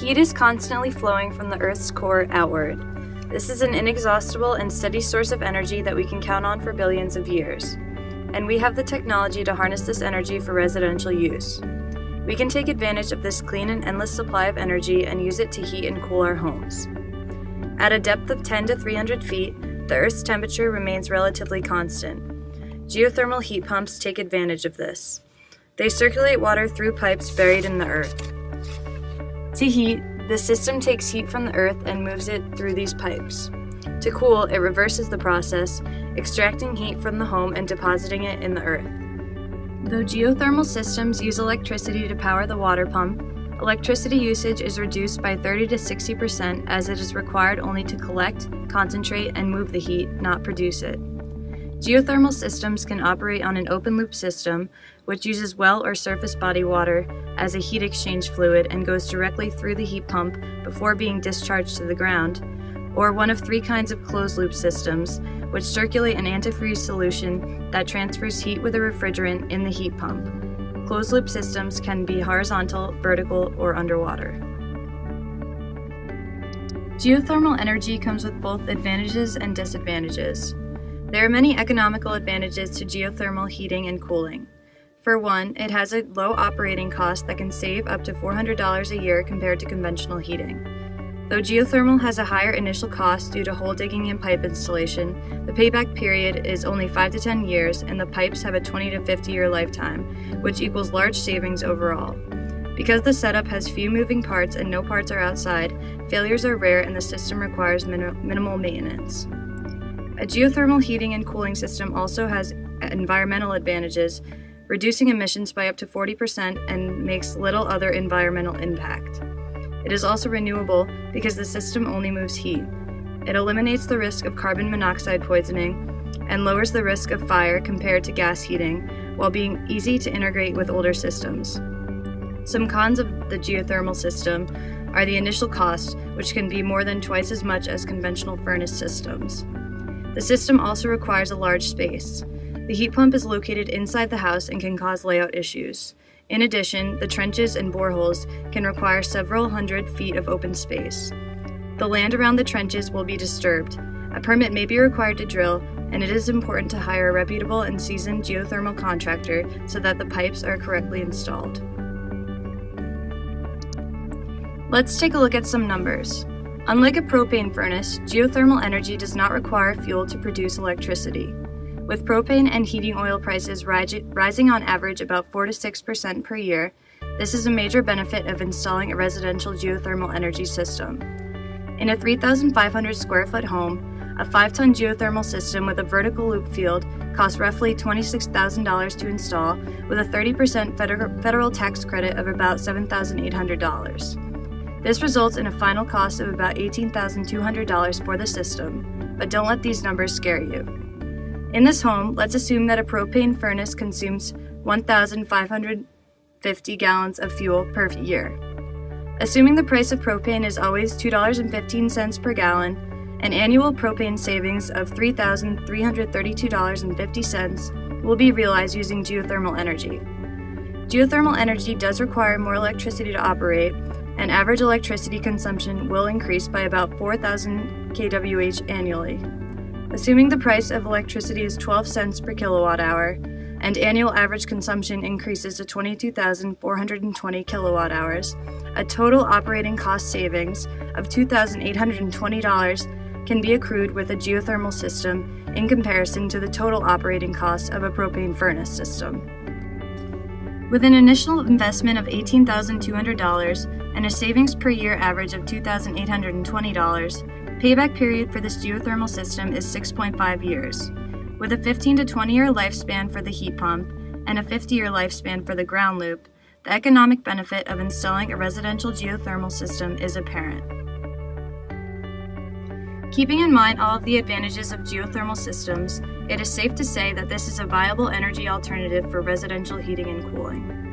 Heat is constantly flowing from the Earth's core outward. This is an inexhaustible and steady source of energy that we can count on for billions of years. And we have the technology to harness this energy for residential use. We can take advantage of this clean and endless supply of energy and use it to heat and cool our homes. At a depth of 10 to 300 feet, the Earth's temperature remains relatively constant. Geothermal heat pumps take advantage of this. They circulate water through pipes buried in the earth. To heat, the system takes heat from the earth and moves it through these pipes. To cool, it reverses the process, extracting heat from the home and depositing it in the earth. Though geothermal systems use electricity to power the water pump, electricity usage is reduced by 30 to 60% as it is required only to collect, concentrate, and move the heat, not produce it. Geothermal systems can operate on an open-loop system, which uses well or surface body water as a heat exchange fluid and goes directly through the heat pump before being discharged to the ground, or one of three kinds of closed-loop systems, which circulate an antifreeze solution that transfers heat with a refrigerant in the heat pump. Closed-loop systems can be horizontal, vertical, or underwater. Geothermal energy comes with both advantages and disadvantages. There are many economical advantages to geothermal heating and cooling. For one, it has a low operating cost that can save up to $400 a year compared to conventional heating. Though geothermal has a higher initial cost due to hole digging and pipe installation, the payback period is only 5 to 10 years and the pipes have a 20 to 50 year lifetime, which equals large savings overall. Because the setup has few moving parts and no parts are outside, failures are rare and the system requires minimal maintenance. A geothermal heating and cooling system also has environmental advantages, reducing emissions by up to 40% and makes little other environmental impact. It is also renewable because the system only moves heat. It eliminates the risk of carbon monoxide poisoning and lowers the risk of fire compared to gas heating, while being easy to integrate with older systems. Some cons of the geothermal system are the initial cost, which can be more than twice as much as conventional furnace systems. The system also requires a large space. The heat pump is located inside the house and can cause layout issues. In addition, the trenches and boreholes can require several hundred feet of open space. The land around the trenches will be disturbed. A permit may be required to drill, and it is important to hire a reputable and seasoned geothermal contractor so that the pipes are correctly installed. Let's take a look at some numbers. Unlike a propane furnace, geothermal energy does not require fuel to produce electricity. With propane and heating oil prices rising on average about 4 to 6% per year, this is a major benefit of installing a residential geothermal energy system. In a 3,500 square foot home, a 5-ton geothermal system with a vertical loop field costs roughly $26,000 to install, with a 30% federal tax credit of about $7,800. This results in a final cost of about $18,200 for the system, but don't let these numbers scare you. In this home, let's assume that a propane furnace consumes 1,550 gallons of fuel per year. Assuming the price of propane is always $2.15 per gallon, an annual propane savings of $3,332.50 will be realized using geothermal energy. Geothermal energy does require more electricity to operate, and average electricity consumption will increase by about 4,000 kWh annually. Assuming the price of electricity is 12 cents per kilowatt hour, and annual average consumption increases to 22,420 kilowatt hours, a total operating cost savings of $2,820 can be accrued with a geothermal system in comparison to the total operating cost of a propane furnace system. With an initial investment of $18,200 and a savings per year average of $2,820, payback period for this geothermal system is 6.5 years. With a 15 to 20 year lifespan for the heat pump and a 50-year lifespan for the ground loop, the economic benefit of installing a residential geothermal system is apparent. Keeping in mind all of the advantages of geothermal systems, it is safe to say that this is a viable energy alternative for residential heating and cooling.